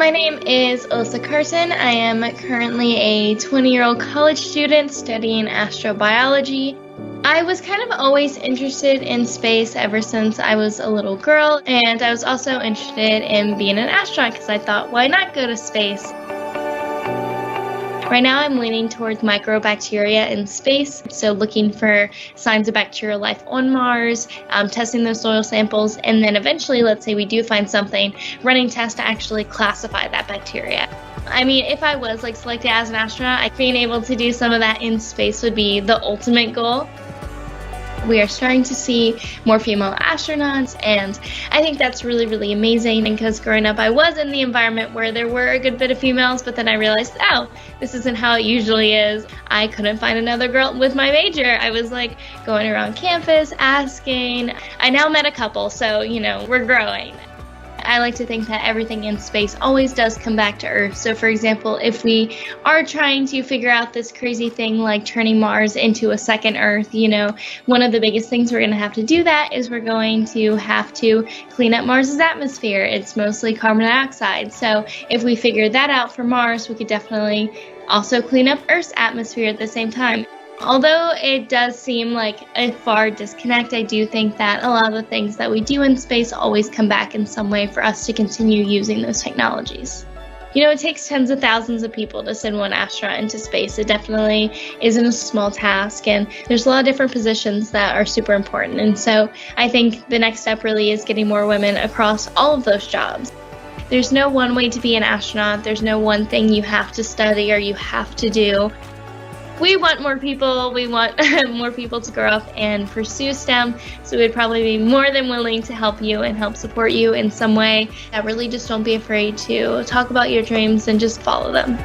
My name is Alyssa Carson. I am currently a 20-year-old college student studying astrobiology. I was kind of always interested in space ever since I was a little girl, and I was also interested in being an astronaut because I thought, why not go to space? Right now I'm leaning towards microbacteria in space, so looking for signs of bacterial life on Mars, testing those soil samples, and then eventually, let's say we do find something, running tests to actually classify that bacteria. I mean, if I was selected as an astronaut, being able to do some of that in space would be the ultimate goal. We are starting to see more female astronauts, and I think that's really, really amazing because growing up I was in the environment where there were a good bit of females, but then I realized, oh, this isn't how it usually is. I couldn't find another girl with my major. I was going around campus asking. I now met a couple, so we're growing. I like to think that everything in space always does come back to Earth. So for example, if we are trying to figure out this crazy thing like turning Mars into a second Earth, one of the biggest things we're going to have to do that is we're going to have to clean up Mars's atmosphere. It's mostly carbon dioxide. So if we figure that out for Mars, we could definitely also clean up Earth's atmosphere at the same time. Although it does seem like a far disconnect, I do think that a lot of the things that we do in space always come back in some way for us to continue using those technologies. It takes tens of thousands of people to send one astronaut into space. It definitely isn't a small task, and there's a lot of different positions that are super important. And so I think the next step really is getting more women across all of those jobs. There's no one way to be an astronaut. There's no one thing you have to study or you have to do. We want more people. We want more people to grow up and pursue STEM, so we'd probably be more than willing to help you and help support you in some way. Really just don't be afraid to talk about your dreams and just follow them.